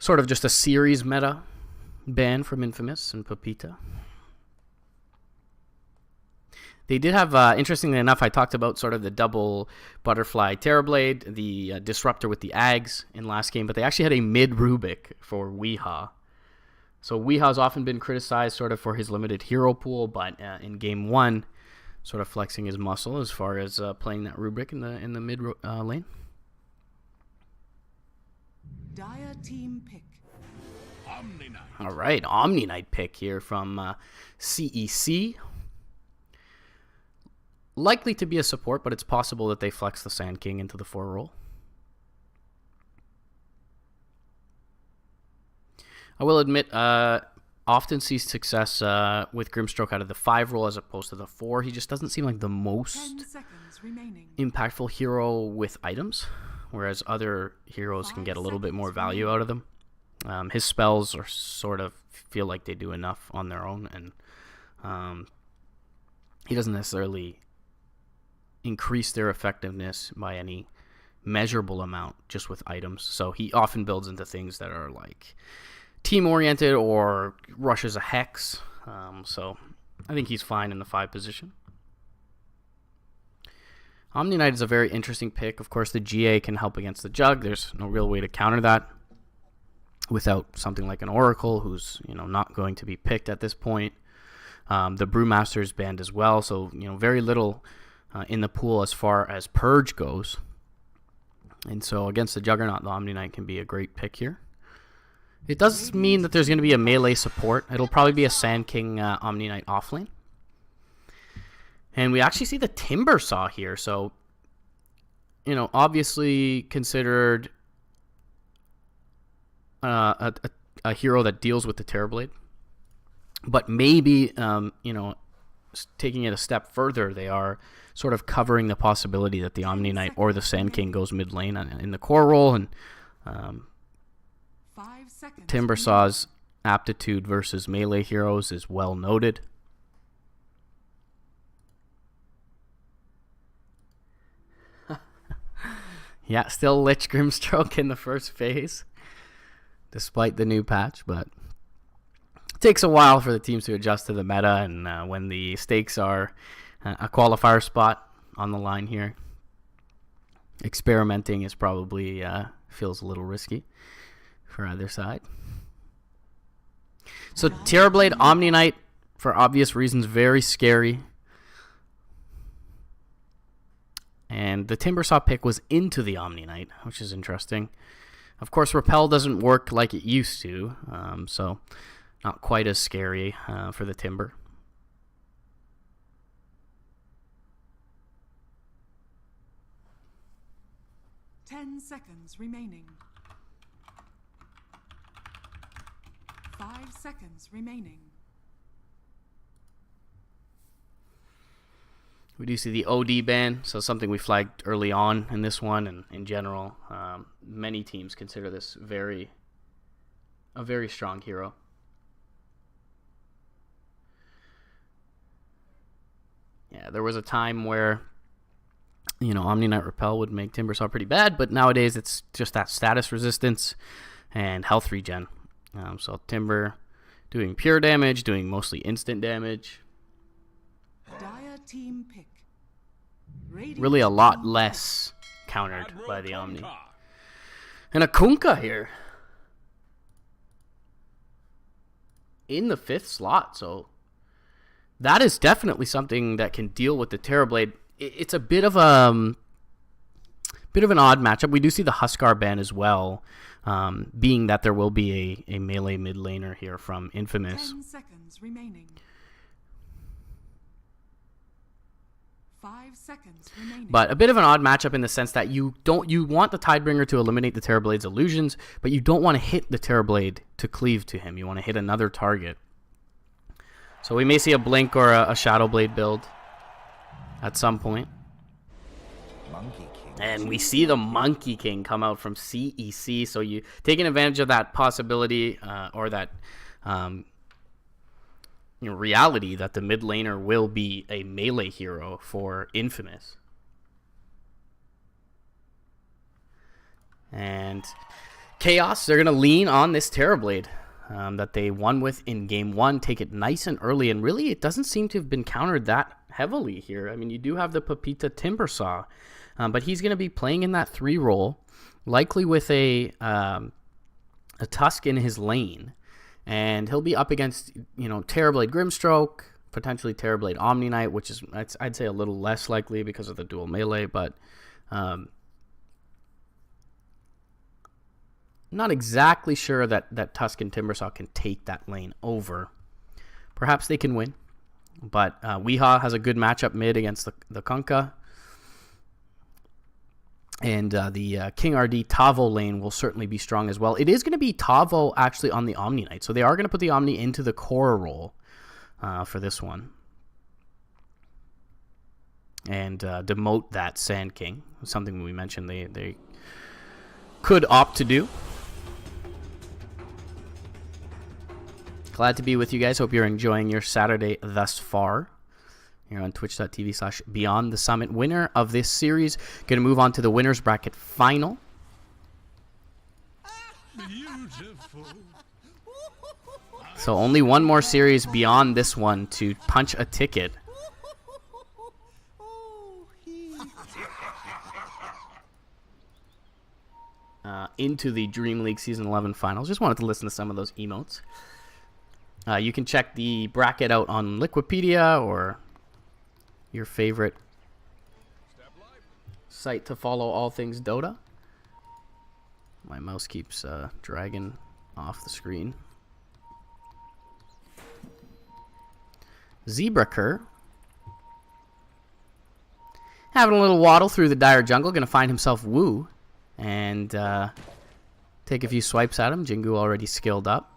sort of just a series meta ban from Infamous and Pepita. They did have, interestingly enough, I talked about sort of the double butterfly Terrorblade, the disruptor with the Ags in last game, but they actually had a mid Rubik for Weehaw. So Weehaw's often been criticized sort of for his limited hero pool, but in game 1, sort of flexing his muscle as far as playing that Rubik in the mid lane. Dire team pick. All right, Omni Knight pick here from CEC. Likely to be a support, but it's possible that they flex the Sand King into the 4 role. I will admit, often see success with Grimstroke out of the 5 role as opposed to the 4. He just doesn't seem like the most impactful hero with items, whereas other heroes can get a little bit more value out of them. His spells are sort of feel like they do enough on their own, and he doesn't necessarily increase their effectiveness by any measurable amount just with items. So he often builds into things that are like team-oriented or rushes a Hex. So I think he's fine in the 5 position. Omni Knight is a very interesting pick. Of course, the GA can help against the Jug. There's no real way to counter that without something like an Oracle, who's not going to be picked at this point. The Brewmaster is banned as well, so very little in the pool as far as Purge goes. And so against the Juggernaut, the Omni Knight can be a great pick here. It does mean that there's going to be a melee support. It'll probably be a Sand King Omni Knight offlane. And we actually see the Timber Saw here. So, obviously considered a hero that deals with the Terrorblade. But maybe, taking it a step further, they are sort of covering the possibility that the Omni Knight or the Sand King goes mid lane in the core role. And Timber Saw's aptitude versus melee heroes is well noted. Yeah, still Lich Grimstroke in the first phase, despite the new patch, but it takes a while for the teams to adjust to the meta, and when the stakes are a qualifier spot on the line here, experimenting is probably feels a little risky for either side. So Terrorblade, Omni Knight, for obvious reasons, very scary. And the Timbersaw pick was into the Omni Knight, which is interesting. Of course, Repel doesn't work like it used to, so not quite as scary for the Timber. Ten seconds remaining. 5 seconds remaining. We do see the OD ban, so something we flagged early on in this one, and in general, many teams consider this a very strong hero. Yeah, there was a time where, Omni Knight Repel would make Timbersaw pretty bad, but nowadays it's just that status resistance and health regen. So Timber doing pure damage, doing mostly instant damage. Dire team pick. Really a lot less countered by the Omni. And a Kunkka here in the 5th slot, so that is definitely something that can deal with the Terrorblade. It's a bit of an odd matchup. We do see the Huskar ban as well, being that there will be a melee mid laner here from Infamous. 10 seconds remaining. 5 seconds remaining. But a bit of an odd matchup in the sense that you want the Tidebringer to eliminate the Terrorblade's illusions, but you don't want to hit the Terrorblade to cleave to him. You want to hit another target. So we may see a Blink or a Shadowblade build at some point. And we see the Monkey King come out from CEC. So you taking advantage of that possibility or that reality that the mid laner will be a melee hero for Infamous. And Chaos, they're going to lean on this Terrorblade that they won with in Game 1, take it nice and early, and really it doesn't seem to have been countered that heavily here. I mean, you do have the Pepita Timbersaw, but he's going to be playing in that 3 role, likely with a Tusk in his lane, and he'll be up against, you know, Terrorblade Grimstroke, potentially Terrorblade Omni Knight, which is, I'd say, a little less likely because of the dual melee, but not exactly sure that Tusk and Timbersaw can take that lane over. Perhaps they can win, but Weehaw has a good matchup mid against the Kunkka. And the King RD Tavo lane will certainly be strong as well. It is going to be Tavo actually on the Omni Knight. So they are going to put the Omni into the core role for this one. And demote that Sand King. Something we mentioned they could opt to do. Glad to be with you guys. Hope you're enjoying your Saturday thus far. Here on twitch.tv/Beyond the Summit. Winner of this series going to move on to the winners bracket final. Beautiful. So only one more series beyond this one to punch a ticket. Into the Dream League Season 11 finals. Just wanted to listen to some of those emotes. You can check the bracket out on Liquipedia or your favorite site to follow all things Dota. My mouse keeps dragging off the screen. Zebracur having a little waddle through the dire jungle, gonna find himself Wu and take a few swipes at him. Jingu already skilled up.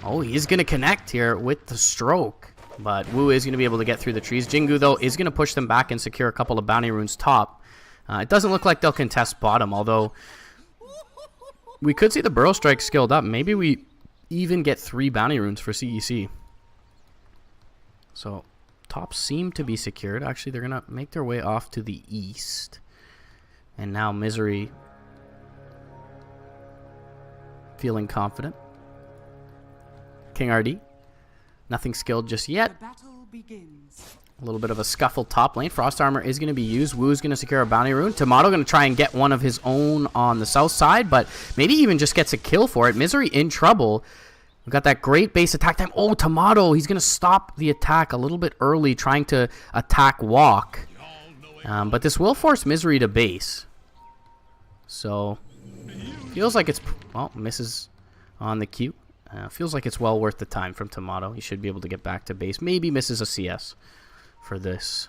Oh, he's gonna connect here with the stroke. But Wu is going to be able to get through the trees. Jingu, though, is going to push them back and secure a couple of bounty runes top. It doesn't look like they'll contest bottom, although we could see the Burrow Strike skilled up. Maybe we even get 3 bounty runes for CEC. So top seem to be secured. Actually, they're going to make their way off to the east. And now Misery feeling confident. King RD. Nothing skilled just yet. The battle begins. A little bit of a scuffle top lane. Frost Armor is going to be used. Wu's going to secure a bounty rune. Tomato going to try and get one of his own on the south side, but maybe even just gets a kill for it. Misery in trouble. We've got that great base attack time. Oh, Tomato. He's going to stop the attack a little bit early, trying to attack Walk. But this will force Misery to base. So, feels like it's... Well, misses on the Q. Feels like it's well worth the time from Tomato. He should be able to get back to base. Maybe misses a CS for this.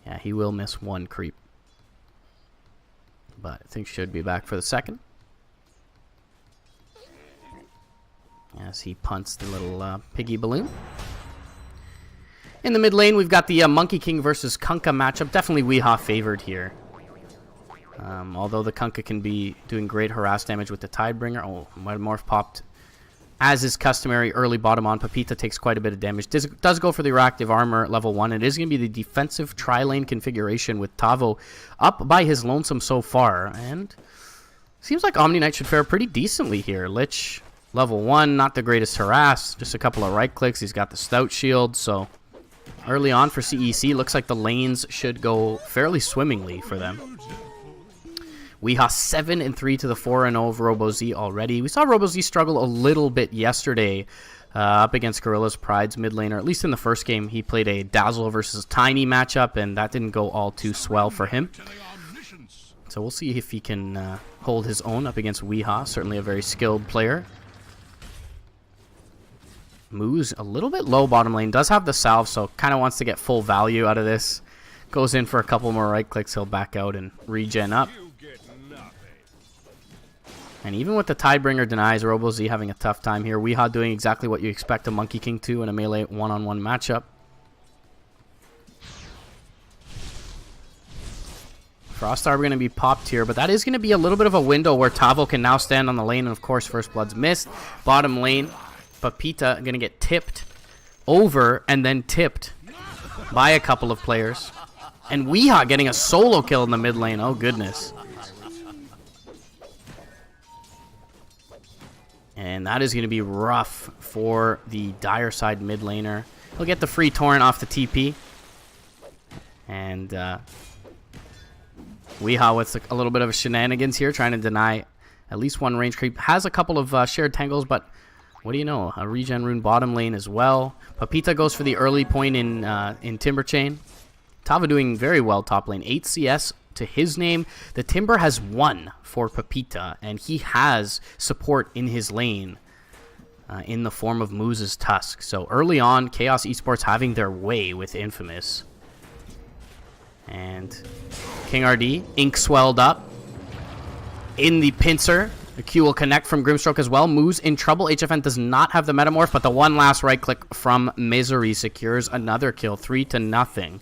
Yeah, he will miss 1 creep. But I think should be back for the second. As he punts the little piggy balloon. In the mid lane, we've got the Monkey King versus Kunkka matchup. Definitely Weehaw favored here. Although the Kunkka can be doing great harass damage with the Tidebringer. Oh, Metamorph popped as is customary early bottom on. Pepita takes quite a bit of damage. Does go for the reactive armor at level 1. It is going to be the defensive tri-lane configuration with Tavo up by his lonesome so far. And seems like Omni Knight should fare pretty decently here. Lich level 1, not the greatest harass. Just a couple of right clicks. He's got the Stout Shield. So early on for CEC, looks like the lanes should go fairly swimmingly for them. Weehaw 7-3 to the 4-0 of RoboZ already. We saw RoboZ struggle a little bit yesterday up against Gorilla's Pride's mid laner. At least in the first game, he played a Dazzle versus Tiny matchup, and that didn't go all too swell for him. So we'll see if he can hold his own up against Weehaw. Certainly a very skilled player. Moo's a little bit low bottom lane. Does have the salve, so kind of wants to get full value out of this. Goes in for a couple more right clicks. He'll back out and regen up. And even with the Tidebringer denies, RoboZ having a tough time here. Weehaw doing exactly what you expect a Monkey King to in a melee one-on-one matchup. Frost Arbor going to be popped here, but that is going to be a little bit of a window where Tavo can now stand on the lane, and of course First Blood's missed. Bottom lane, Pepita going to get tipped over and then tipped by a couple of players. And Weeha getting a solo kill in the mid lane. Oh, goodness. And that is going to be rough for the Dire side mid laner. He'll get the free torrent off the TP. And Weeha with a little bit of a shenanigans here, trying to deny at least one range creep. Has a couple of shared tangles, but what do you know? A regen rune bottom lane as well. Pepita goes for the early point in Timber Chain. Tava doing very well top lane. 8 CS to his name. The Timber has 1 for Pepita, and he has support in his lane in the form of Moose's Tusk. So early on, Chaos Esports having their way with Infamous. And King RD, ink swelled up in the pincer. The Q will connect from Grimstroke as well. Moose in trouble. HFN does not have the Metamorph, but the one last right click from Misery secures another kill. 3-0.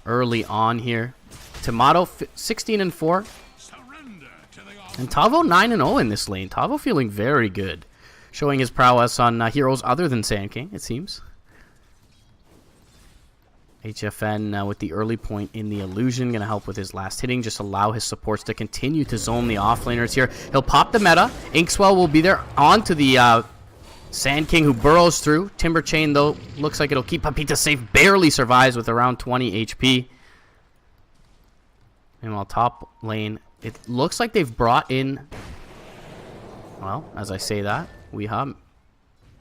Early on here. Tomato 16-4. And Tavo 9-0 in this lane. Tavo feeling very good. Showing his prowess on heroes other than Sand King, it seems. HFN with the early point in the illusion. Going to help with his last hitting. Just allow his supports to continue to zone the offlaners here. He'll pop the meta. Inkswell will be there onto the Sand King, who burrows through. Timber Chain, though, looks like it'll keep Pepita safe. Barely survives with around 20 HP. And while top lane, it looks like they've brought in... Well, as I say that, Weeha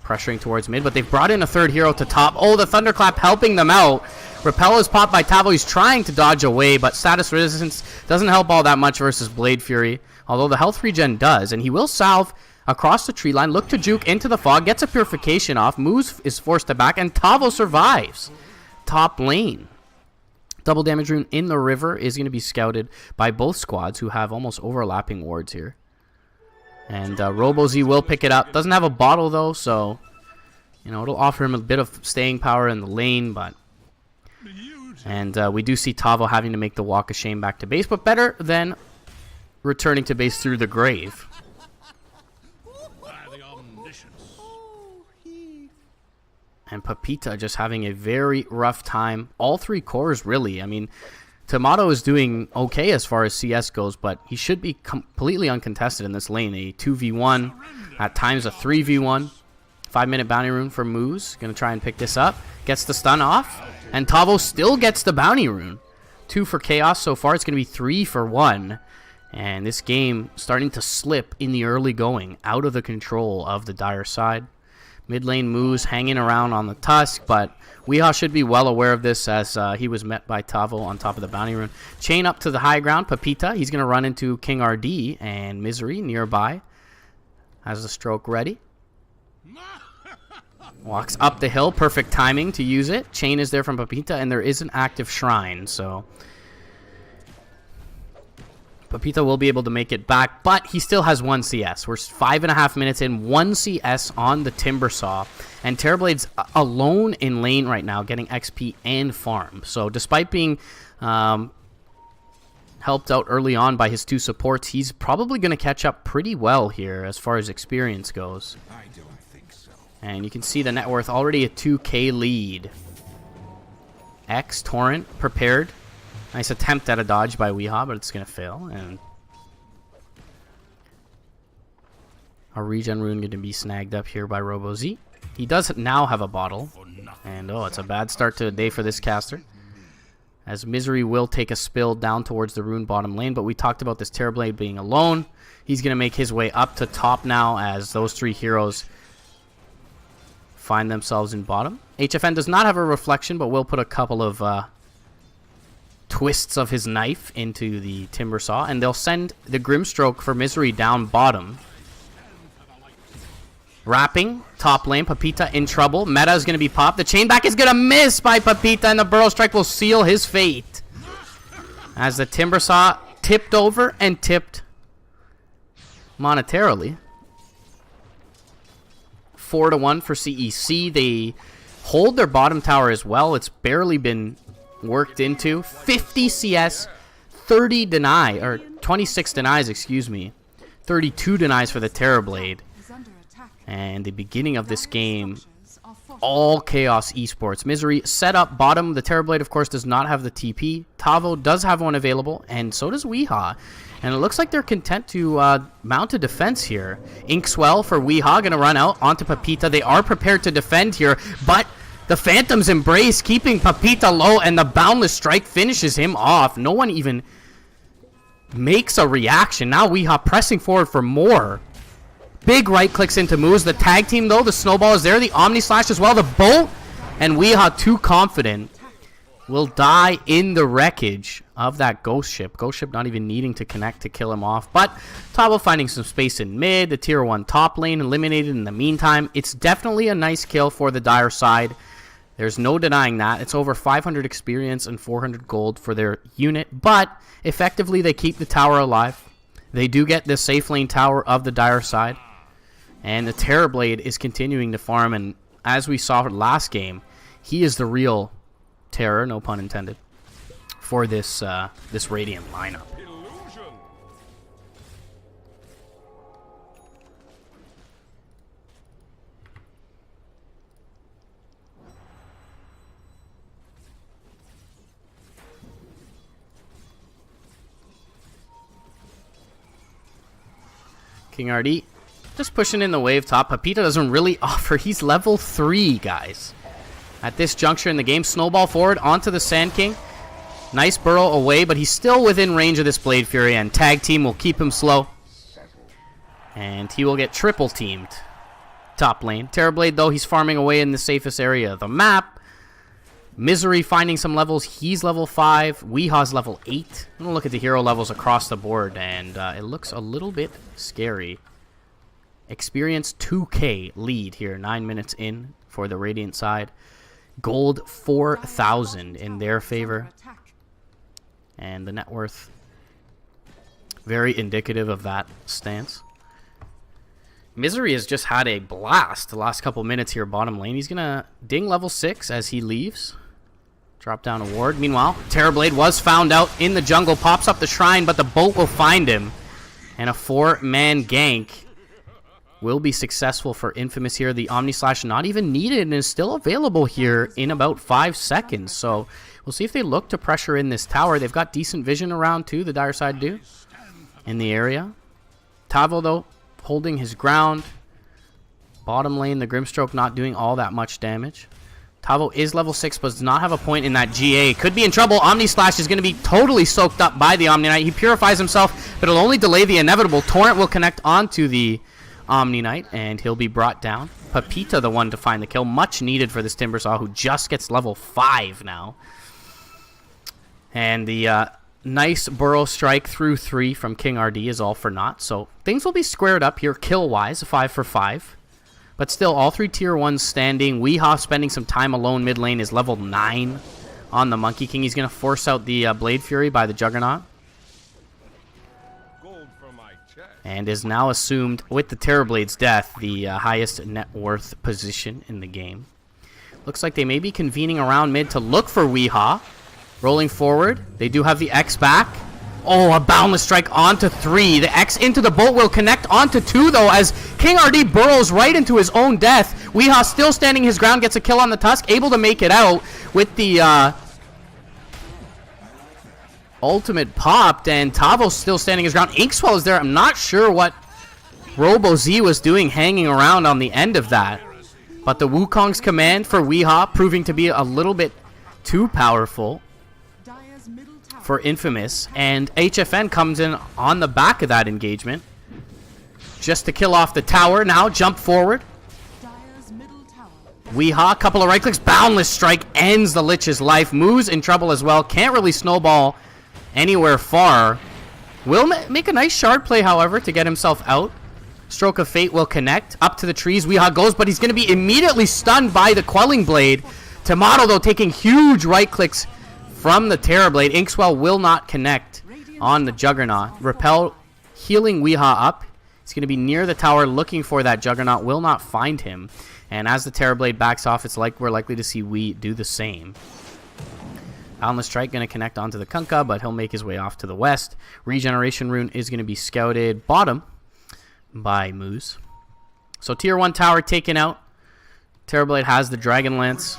pressuring towards mid, but they've brought in a third hero to top. Oh, the Thunderclap helping them out. Repel is popped by Tavo. He's trying to dodge away, but status resistance doesn't help all that much versus Blade Fury. Although the health regen does, and he will salve across the tree line, look to juke into the fog, gets a purification off. Moose is forced to back, and Tavo survives. Top lane. Double damage rune in the river is going to be scouted by both squads, who have almost overlapping wards here. And RoboZ will pick it up. Doesn't have a bottle, though, so, you know, it'll offer him a bit of staying power in the lane, but... And we do see Tavo having to make the walk of shame back to base, but better than returning to base through the grave. And Pepita just having a very rough time. All 3 cores, really. I mean, Tomato is doing okay as far as CS goes, but he should be completely uncontested in this lane. A 2v1, at times a 3v1. 5-minute bounty rune for Moose. Going to try and pick this up. Gets the stun off. And Tavo still gets the bounty rune. 2 for Chaos so far. It's going to be 3 for 1. And this game starting to slip in the early going. Out of the control of the Dire side. Mid lane Moose hanging around on the Tusk, but Weeha should be well aware of this as he was met by Tavo on top of the bounty rune. Chain up to the high ground. Pepita, he's going to run into King RD, and Misery nearby has the stroke ready. Walks up the hill. Perfect timing to use it. Chain is there from Pepita, and there is an active shrine, so Pepita will be able to make it back, but he still has 1 CS. We're 5.5 minutes in, 1 CS on the Timbersaw, and Terrorblade's alone in lane right now, getting XP and farm. So despite being helped out early on by his 2 supports, he's probably going to catch up pretty well here as far as experience goes. I don't think so. And you can see the net worth already a 2K lead. X Torrent prepared. Nice attempt at a dodge by Weeha, but it's going to fail. And a regen rune going to be snagged up here by RoboZ. He does now have a bottle. And oh, it's a bad start to the day for this caster, as Misery will take a spill down towards the rune bottom lane. But we talked about this Terrorblade being alone. He's going to make his way up to top now as those 3 heroes find themselves in bottom. HFN does not have a reflection, but will put a couple of twists of his knife into the Timbersaw, and they'll send the Grimstroke for Misery down bottom. Wrapping top lane. Pepita in trouble. Meta is going to be popped. The chain back is going to miss by Pepita, and the Burrow Strike will seal his fate as the Timbersaw tipped over and tipped monetarily. 4-1 for CEC. They hold their bottom tower as well. It's barely been worked into. 50 CS, 30 deny, or 26 denies, excuse me. 32 denies for the Terrorblade. And the beginning of this game all Chaos Esports. Misery set up bottom. The Terrorblade, of course, does not have the TP. Tavo does have one available, and so does Weehaw. And it looks like they're content to mount a defense here. Inkswell for Weehaw, going to run out onto Papita. They are prepared to defend here, but the Phantom's Embrace keeping Papita low, and the Boundless Strike finishes him off. No one even makes a reaction. Now Weehaw pressing forward for more. Big right clicks into moves. The tag team, though, the snowball is there. The Omni Slash as well. The bolt, and Weehaw, too confident, will die in the wreckage of that Ghost Ship. Ghost Ship not even needing to connect to kill him off. But Tavo finding some space in mid. The tier 1 top lane eliminated in the meantime. It's definitely a nice kill for the Dire side. There's no denying that. It's over 500 experience and 400 gold for their unit. But effectively, they keep the tower alive. They do get the safe lane tower of the Dire side. And the Terrorblade is continuing to farm. And as we saw last game, he is the real terror, no pun intended, for this this Radiant lineup. King RD just pushing in the wave top. Papita doesn't really offer. He's level 3, guys. At this juncture in the game, snowball forward onto the Sand King. Nice burrow away, but he's still within range of this Blade Fury, and tag team will keep him slow. And he will get triple teamed. Top lane. Terrorblade, though, he's farming away in the safest area of the map. Misery finding some levels. He's level 5. Weehaw's level 8. I'm going to look at the hero levels across the board, and it looks a little bit scary. Experience 2K lead here, 9 minutes in for the Radiant side. Gold 4,000 in their favor. And the net worth, very indicative of that stance. Misery has just had a blast the last couple minutes here bottom lane. He's going to ding level 6 as he leaves. Drop down a ward. Meanwhile, Terrorblade was found out in the jungle. Pops up the shrine, but the boat will find him. And a 4-man gank will be successful for Infamous here. The Omni Slash not even needed and is still available here in about 5 seconds. So we'll see if they look to pressure in this tower. They've got decent vision around too, the Dire side do, in the area. Tavo, though, holding his ground. Bottom lane, the Grimstroke not doing all that much damage. Tavo is level 6, but does not have a point in that GA. Could be in trouble. Omni Slash is going to be totally soaked up by the Omni Knight. He purifies himself, but it'll only delay the inevitable. Torrent will connect onto the Omni Knight, and he'll be brought down. Papita, the one to find the kill. Much needed for this Timbersaw, who just gets level 5 now. And the nice burrow strike through 3 from King RD is all for naught. So things will be squared up here kill-wise, 5 for 5. But still, all 3 tier 1s standing. Weehaw spending some time alone mid lane is level 9 on the Monkey King. He's going to force out the Blade Fury by the Juggernaut. And is now assumed, with the Terrorblade's death, the highest net worth position in the game. Looks like they may be convening around mid to look for Weehaw. Rolling forward. They do have the X back. Oh, a Boundless Strike onto 3. The X into the boat will connect onto 2, though, as King RD burrows right into his own death. Weehaw still standing his ground, gets a kill on the Tusk, able to make it out with the ultimate popped, and Tavo's still standing his ground. Inkswell is there. I'm not sure what Robo-Z was doing hanging around on the end of that. But the Wukong's command for Weehaw proving to be a little bit too powerful for Infamous, and HFN comes in on the back of that engagement just to kill off the tower. Now jump forward. Weehaw, couple of right clicks, Boundless Strike ends the Lich's life. Moo's in trouble as well, can't really snowball anywhere far. Will make a nice shard play, however, to get himself out. Stroke of Fate will connect up to the trees. Weehaw goes, but he's going to be immediately stunned by the Quelling Blade. Tomato, though, taking huge right clicks from the Terrorblade. Inkswell will not connect on the Juggernaut. Repel healing Weehaw up. He's going to be near the tower looking for that Juggernaut. Will not find him. And as the Terrorblade backs off, it's like we're likely to see Wee do the same. Boundless Strike going to connect onto the Kunkka, but he'll make his way off to the west. Regeneration Rune is going to be scouted bottom by Moose. So tier 1 tower taken out. Terrorblade has the Dragon Lance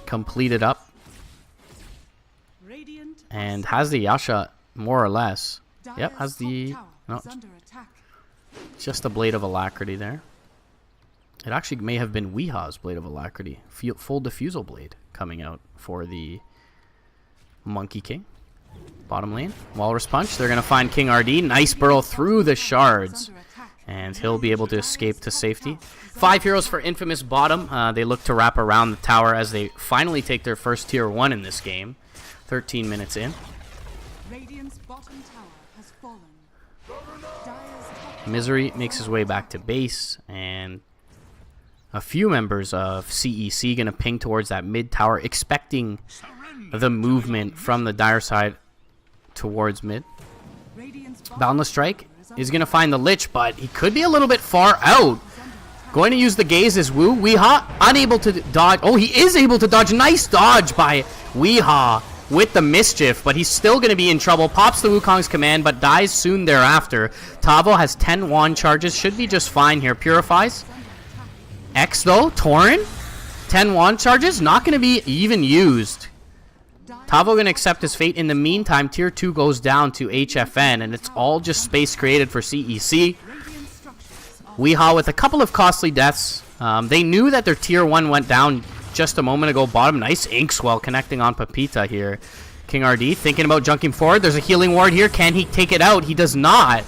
completed up. And has the Yasha, more or less. Yep, has the... No, just a Blade of Alacrity there. It actually may have been Weeha's Blade of Alacrity. Full Diffusal Blade coming out for the Monkey King. Bottom lane. Walrus Punch. They're going to find King RD. Nice burrow through the shards. And he'll be able to escape to safety. 5 heroes for Infamous bottom. They look to wrap around the tower as they finally take their first tier 1 in this game. 13 minutes in. Radiant's bottom tower has fallen. Misery makes his way back to base, and a few members of CEC going to ping towards that mid tower, expecting the movement from the Dire side towards mid. Boundless Strike is going to find the Lich, but he could be a little bit far out. Going to use the gaze as Wu. Weeha unable to dodge. Oh, he is able to dodge. Nice dodge by Weeha with the mischief, but he's still going to be in trouble. Pops the Wukong's command, but dies soon thereafter. Tavo has 10 wand charges. Should be just fine here. Purifies. X, though. Tauren. 10 wand charges. Not going to be even used. Tavo going to accept his fate. In the meantime, Tier 2 goes down to HFN, and it's all just space created for CEC. Weeha with a couple of costly deaths. They knew that their Tier 1 went down just a moment ago. Bottom, nice Inkswell connecting on Pepita here. King RD thinking about junking forward. There's a healing ward here. Can he take it out? He does not.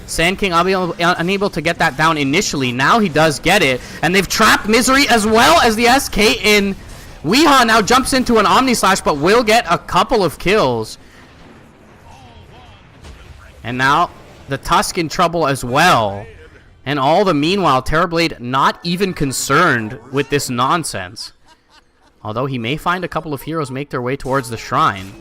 Sand King unable to get that down initially. Now he does get it. And they've trapped Misery as well as the SK in. Weeha now jumps into an Omni Slash, but will get a couple of kills. And now the Tusk in trouble as well. And all the meanwhile, Terrorblade not even concerned with this nonsense. Although he may find a couple of heroes make their way towards the shrine.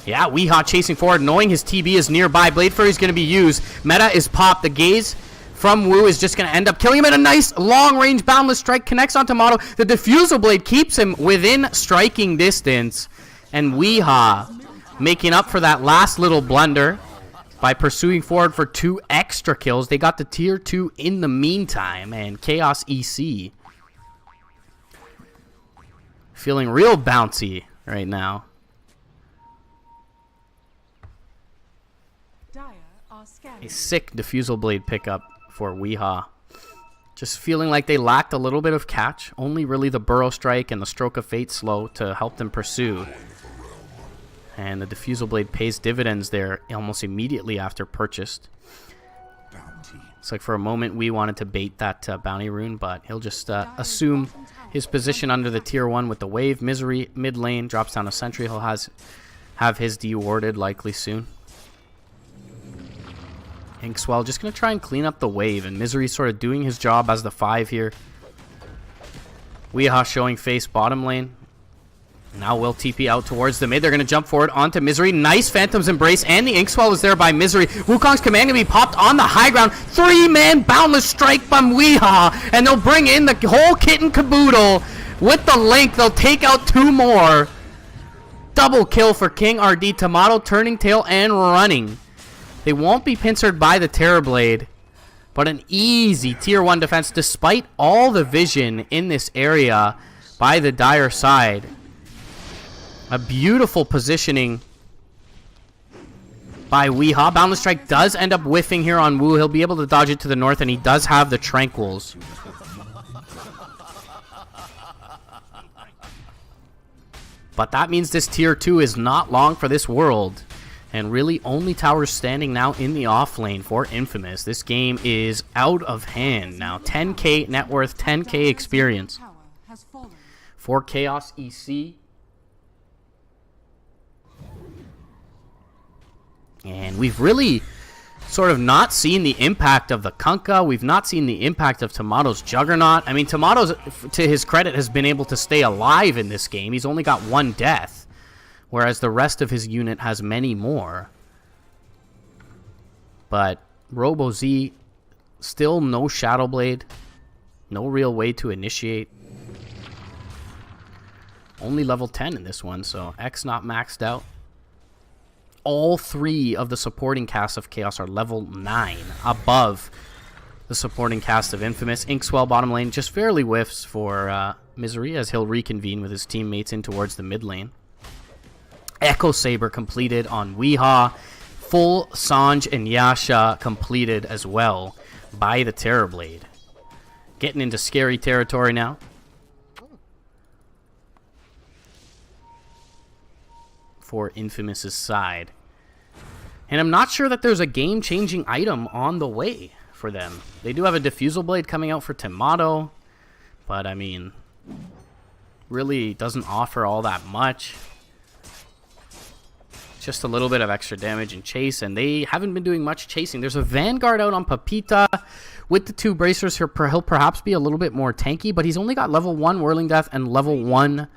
Yeah, Weeha chasing forward, knowing his TB is nearby. Blade Fury is going to be used. Meta is popped. The gaze from Wu is just going to end up killing him. And a nice long-range Boundless Strike connects onto Tomato. The Diffusal Blade keeps him within striking distance. And Weeha making up for that last little blunder by pursuing forward for 2 extra kills. They got the Tier 2 in the meantime. And Chaos EC feeling real bouncy right now. A sick Diffusal Blade pickup for Weeha. Just feeling like they lacked a little bit of catch. Only really the Burrow Strike and the Stroke of Fate slow to help them pursue. And the Diffusal Blade pays dividends there almost immediately after purchased. It's like for a moment we wanted to bait that bounty rune, but he'll just assume his position under the Tier 1 with the wave. Misery mid lane drops down a sentry. He'll have his dewarded likely soon. Inkswell just going to try and clean up the wave, and Misery sort of doing his job as the 5 here. Weeha showing face bottom lane. Now will TP out towards the mid. They're going to jump forward onto Misery. Nice Phantom's Embrace, and the Inkswell is there by Misery. Wukong's command going to be popped on the high ground. 3-man Boundless Strike from Weeha, and they'll bring in the whole kit and caboodle. With the link, they'll take out 2 more. Double kill for King RD. Tomato turning tail and running. They won't be pincered by the Terrorblade, but an easy Tier 1 defense despite all the vision in this area by the Dire side. A beautiful positioning by Weeha. Boundless Strike does end up whiffing here on Wu. He'll be able to dodge it to the north, and he does have the Tranquils. But that means this Tier 2 is not long for this world. And really only towers standing now in the off lane for Infamous. This game is out of hand now. 10k net worth, 10k experience for Chaos EC. And we've really sort of not seen the impact of the Kunkka. We've not seen the impact of Tomato's Juggernaut. I mean, Tomato's, to his credit, has been able to stay alive in this game. He's only got 1 death. Whereas the rest of his unit has many more. But Robo Z, still no Shadow Blade. No real way to initiate. Only level 10 in this one, so X not maxed out. All 3 of the supporting casts of Chaos are level 9, above the supporting cast of Infamous. Inkswell bottom lane just fairly whiffs for Misery as he'll reconvene with his teammates in towards the mid lane. Echo Saber completed on Weehaw. Full Sanj and Yasha completed as well by the Terrorblade. Getting into scary territory now. For Infamous's side. And I'm not sure that there's a game-changing item on the way for them. They do have a Diffusal Blade coming out for Tomato, but I mean, really doesn't offer all that much. Just a little bit of extra damage and chase, and they haven't been doing much chasing. There's a Vanguard out on Papita. With the 2 bracers, he'll perhaps be a little bit more tanky, but he's only got level 1 Whirling Death and level 1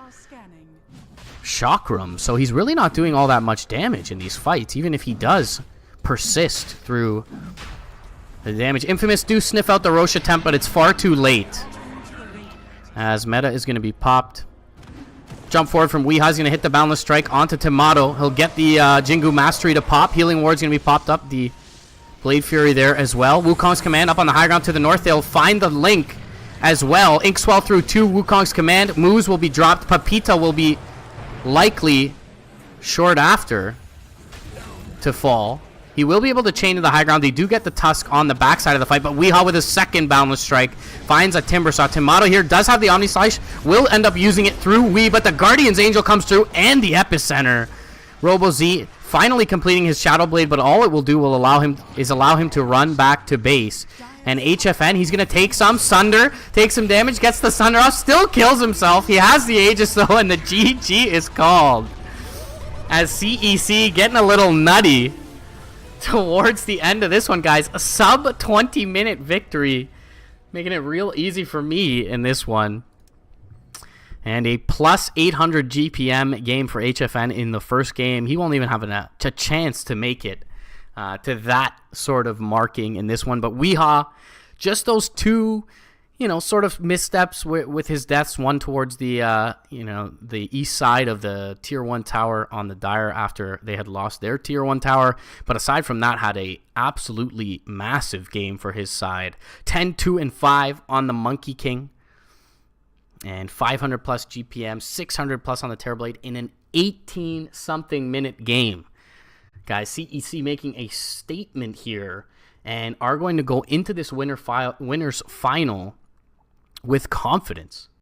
Chakram, so he's really not doing all that much damage in these fights, even if he does persist through the damage. Infamous do sniff out the Roche attempt, but it's far too late, as Meta is going to be popped. Jump forward from Weehaw. He's going to hit the Boundless Strike onto Tomato. He'll get the Jingu Mastery to pop. Healing Ward's going to be popped up. The Blade Fury there as well. Wukong's command up on the high ground to the north. They'll find the link as well. Inkswell through 2. Wukong's command. Moose will be dropped. Papita will be likely short after to fall. He will be able to chain to the high ground. They do get the Tusk on the backside of the fight, but Weehaw with his second Boundless Strike finds a Timber Saw. Tomato here does have the Omni Slash, will end up using it through Wee, but the Guardian's Angel comes through and the Epicenter. Robo Z finally completing his Shadow Blade, but all it will do will allow him to run back to base. And HFN, he's going to take some Sunder, takes some damage, gets the Sunder off, still kills himself. He has the Aegis though, and the GG is called. As CEC getting a little nutty towards the end of this one, guys. A sub 20-minute victory, making it real easy for me in this one. And a plus 800 GPM game for HFN in the first game. He won't even have a chance to make it to that sort of marking in this one. But Weehaw, just those 2, sort of missteps with his deaths. One towards the, the east side of the Tier 1 tower on the Dire after they had lost their Tier 1 tower. But aside from that, had a absolutely massive game for his side. 10, 2, and 5 on the Monkey King. And 500 plus GPM, 600 plus on the Terrorblade in an 18-something minute game. Guys, CEC making a statement here and are going to go into this winner's final with confidence.